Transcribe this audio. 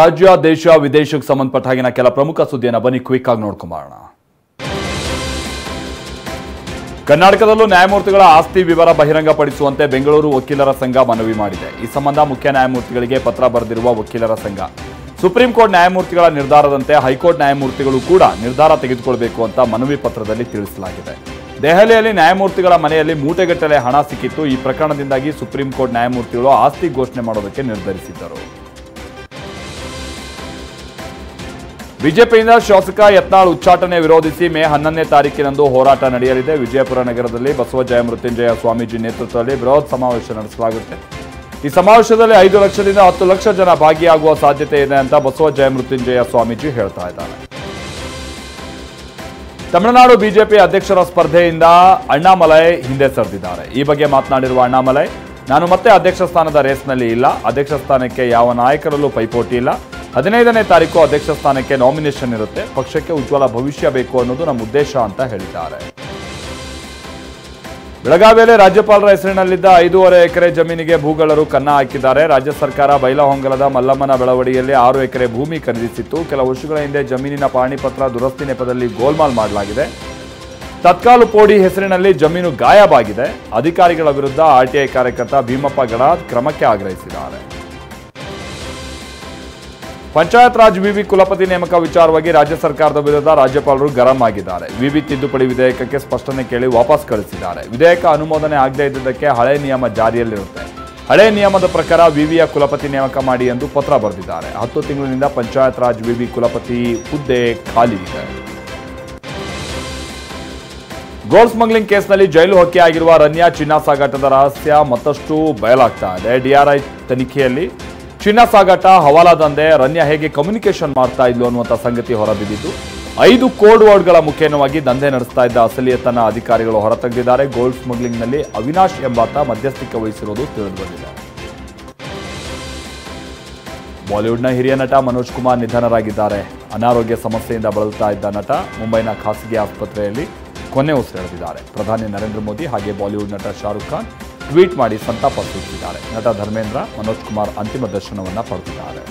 ರಾಜ್ಯ ದೇಶ ವಿದೇಶಕ್ಕೆ ಸಂಬಂಧಪಟ್ಟ ಹಾಗಿನ ಕೆಲ ಪ್ರಮುಖ ಸುದ್ದಿಯನ್ನು ಬನ್ನಿ ಕ್ವಿಕ್ ಆಗಿ ನೋಡ್ಕೊಂಬರೋಣ. ಕರ್ನಾಟಕದಲ್ಲೂ ನ್ಯಾಯಮೂರ್ತಿಗಳ ಆಸ್ತಿ ವಿವರ ಬಹಿರಂಗಪಡಿಸುವಂತೆ ಬೆಂಗಳೂರು ವಕೀಲರ ಸಂಘ ಮನವಿ ಮಾಡಿದೆ. ಈ ಸಂಬಂಧ ಮುಖ್ಯ ನ್ಯಾಯಮೂರ್ತಿಗಳಿಗೆ ಪತ್ರ ಬರೆದಿರುವ ವಕೀಲರ ಸಂಘ ಸುಪ್ರೀಂ ಕೋರ್ಟ್ ನ್ಯಾಯಮೂರ್ತಿಗಳ ನಿರ್ಧಾರದಂತೆ ಹೈಕೋರ್ಟ್ ನ್ಯಾಯಮೂರ್ತಿಗಳು ಕೂಡ ನಿರ್ಧಾರ ತೆಗೆದುಕೊಳ್ಳಬೇಕು ಅಂತ ಮನವಿ ಪತ್ರದಲ್ಲಿ ತಿಳಿಸಲಾಗಿದೆ. ದೆಹಲಿಯಲ್ಲಿ ನ್ಯಾಯಮೂರ್ತಿಗಳ ಮನೆಯಲ್ಲಿ ಮೂಟೆಗಟ್ಟಲೆ ಹಣ ಸಿಕ್ಕಿತ್ತು. ಈ ಪ್ರಕರಣದಿಂದಾಗಿ ಸುಪ್ರೀಂ ಕೋರ್ಟ್ ನ್ಯಾಯಮೂರ್ತಿಗಳು ಆಸ್ತಿ ಘೋಷಣೆ ಮಾಡೋದಕ್ಕೆ ನಿರ್ಧರಿಸಿದ್ದರು. ಬಿಜೆಪಿಯಿಂದ ಶಾಸಕ ಯತ್ನಾಳ್ ಉಚ್ಚಾಟನೆ ವಿರೋಧಿಸಿ ಮೇ 11ನೇ ತಾರೀಕಿನಂದು ಹೋರಾಟ ನಡೆಯಲಿದೆ. ವಿಜಯಪುರ ನಗರದಲ್ಲಿ ಬಸವಜಯ ಮೃತ್ಯುಂಜಯ ಸ್ವಾಮೀಜಿ ನೇತೃತ್ವದಲ್ಲಿ ಬೃಹತ್ ಸಮಾವೇಶ ನಡೆಸಲಾಗುತ್ತೆ. ಈ ಸಮಾವೇಶದಲ್ಲಿ 5 ಲಕ್ಷದಿಂದ 10 ಲಕ್ಷ ಜನ ಭಾಗಿಯಾಗುವ ಸಾಧ್ಯತೆ ಇದೆ ಅಂತ ಬಸವಜಯ ಮೃತ್ಯುಂಜಯ ಸ್ವಾಮೀಜಿ ಹೇಳ್ತಾ ಇದ್ದಾರೆ. ತಮಿಳುನಾಡು ಬಿಜೆಪಿ ಅಧ್ಯಕ್ಷರ ಸ್ಪರ್ಧೆಯಿಂದ ಅಣ್ಣಾಮಲೈ ಹಿಂದೆ ಸರಿದಿದ್ದಾರೆ. ಈ ಬಗ್ಗೆ ಮಾತನಾಡಿರುವ ಅಣ್ಣಾಮಲೈ, ನಾನು ಮತ್ತೆ ಅಧ್ಯಕ್ಷ ಸ್ಥಾನದ ರೇಸ್ನಲ್ಲಿ ಇಲ್ಲ. ಅಧ್ಯಕ್ಷ ಸ್ಥಾನಕ್ಕೆ ಯಾವ ನಾಯಕರಲ್ಲೂ ಪೈಪೋಟಿ ಇಲ್ಲ. 15ನೇ ತಾರೀಕು ಅಧ್ಯಕ್ಷ ಸ್ಥಾನಕ್ಕೆ ನಾಮಿನೇಷನ್ ಇರುತ್ತೆ. ಪಕ್ಷಕ್ಕೆ ಉಜ್ವಲ ಭವಿಷ್ಯ ಬೇಕು ಅನ್ನೋದು ನಮ್ಮ ಉದ್ದೇಶ ಅಂತ ಹೇಳಿದ್ದಾರೆ. ಬೆಳಗಾವಿಯಲ್ಲಿ ರಾಜ್ಯಪಾಲರ ಹೆಸರಿನಲ್ಲಿದ್ದ 5.5 ಎಕರೆ ಜಮೀನಿಗೆ ಭೂಗಳ್ಳರು ಕನ್ನ ಹಾಕಿದ್ದಾರೆ. ರಾಜ್ಯ ಸರ್ಕಾರ ಬೈಲಹೊಂಗಲದ ಮಲ್ಲಮ್ಮನ ಬೆಳವಡಿಯಲ್ಲಿ 6 ಎಕರೆ ಭೂಮಿ ಖರೀದಿಸಿತ್ತು. ಕೆಲ ವರ್ಷಗಳ ಹಿಂದೆ ಜಮೀನಿನ ಪಹಣಿ ಪತ್ರ ದುರಸ್ತಿ ನೆಪದಲ್ಲಿ ಗೋಲ್ಮಾಲ್ ಮಾಡಲಾಗಿದೆ. ತತ್ಕಾಲು ಪೋಡಿ ಹೆಸರಿನಲ್ಲಿ ಜಮೀನು ಗಾಯಬಾಗಿದೆ. ಅಧಿಕಾರಿಗಳ ವಿರುದ್ಧ ಆರ್ಟಿಐ ಕಾರ್ಯಕರ್ತ ಭೀಮಪ್ಪ ಗಡಾದ್ ಕ್ರಮಕ್ಕೆ ಆಗ್ರಹಿಸಿದ್ದಾರೆ. ಪಂಚಾಯತ್ ರಾಜ್ ವಿವಿ ಕುಲಪತಿ ನೇಮಕ ವಿಚಾರವಾಗಿ ರಾಜ್ಯ ಸರ್ಕಾರದ ವಿರುದ್ಧ ರಾಜ್ಯಪಾಲರು ಗರಂ ಆಗಿದ್ದಾರೆ. ವಿವಿ ತಿದ್ದುಪಡಿ ವಿಧೇಯಕಕ್ಕೆ ಸ್ಪಷ್ಟನೆ ಕೇಳಿ ವಾಪಸ್ ಕಳಿಸಿದ್ದಾರೆ. ವಿಧೇಯಕ ಅನುಮೋದನೆ ಆಗದೇ ಇದ್ದುದಕ್ಕೆ ಹಳೆ ನಿಯಮ ಜಾರಿಯಲ್ಲಿರುತ್ತೆ. ಹಳೆ ನಿಯಮದ ಪ್ರಕಾರ ವಿವಿಯ ಕುಲಪತಿ ನೇಮಕ ಮಾಡಿ ಎಂದು ಪತ್ರ ಬರೆದಿದ್ದಾರೆ. 10 ತಿಂಗಳಿನಿಂದ ಪಂಚಾಯತ್ ರಾಜ್ ವಿವಿ ಕುಲಪತಿ ಹುದ್ದೆ ಖಾಲಿ ಇದೆ. ಗೋಲ್ಡ್ ಸ್ಮಗ್ಲಿಂಗ್ ಕೇಸ್ನಲ್ಲಿ ಜೈಲು ಹೊಕ್ಕೆ ಆಗಿರುವ ರನ್ಯಾ ಚಿನ್ನ ಸಾಗಾಟದ ರಹಸ್ಯ ಮತ್ತಷ್ಟು ಬಯಲಾಗ್ತಾ ಇದೆ. ಡಿಆರ್ಐ ತನಿಖೆಯಲ್ಲಿ ಚಿನ್ನ ಸಾಗಾಟ, ಹವಾಲಾ ದಂಧೆ, ರನ್ಯಾ ಹೇಗೆ ಕಮ್ಯುನಿಕೇಷನ್ ಮಾಡ್ತಾ ಇದ್ಲು ಅನ್ನುವಂಥ ಸಂಗತಿ ಹೊರಬಿದ್ದಿದ್ದು 5 ಕೋಡ್ ವರ್ಡ್ಗಳ ಮುಖೇನವಾಗಿ ದಂಧೆ ನಡೆಸ್ತಾ ಇದ್ದ ಅಸಲಿಯತನ ಅಧಿಕಾರಿಗಳು ಹೊರತೆಗೆದಿದ್ದಾರೆ. ಗೋಲ್ಡ್ ಸ್ಮಗ್ಲಿಂಗ್ನಲ್ಲಿ ಅವಿನಾಶ್ ಎಂಬಾತ ಮಧ್ಯಸ್ಥಿಕೆ ವಹಿಸಿರುವುದು ತಿಳಿದುಬಂದಿದೆ. ಬಾಲಿವುಡ್ನ ಹಿರಿಯ ನಟ ಮನೋಜ್ ಕುಮಾರ್ ನಿಧನರಾಗಿದ್ದಾರೆ. ಅನಾರೋಗ್ಯ ಸಮಸ್ಯೆಯಿಂದ ಬಳಲುತ್ತಾ ಇದ್ದ ನಟ ಮುಂಬೈನ ಖಾಸಗಿ ಆಸ್ಪತ್ರೆಯಲ್ಲಿ ಕೊನೆ ಉಸಿರೆಳೆದಿದ್ದಾರೆ. ಪ್ರಧಾನಿ ನರೇಂದ್ರ ಮೋದಿ ಹಾಗೆ ಬಾಲಿವುಡ್ ನಟ ಶಾರುಖ್ ಖಾನ್ ಟ್ವೀಟ್ ಮಾಡಿ ಸಂತಾಪ ಸೂಚಿಸಿದ್ದಾರೆ. ನಟ ಧರ್ಮೇಂದ್ರ ಮನೋಜ್ ಕುಮಾರ್ ಅಂತಿಮ ದರ್ಶನವನ್ನು ಪಡೆದಿದ್ದಾರೆ.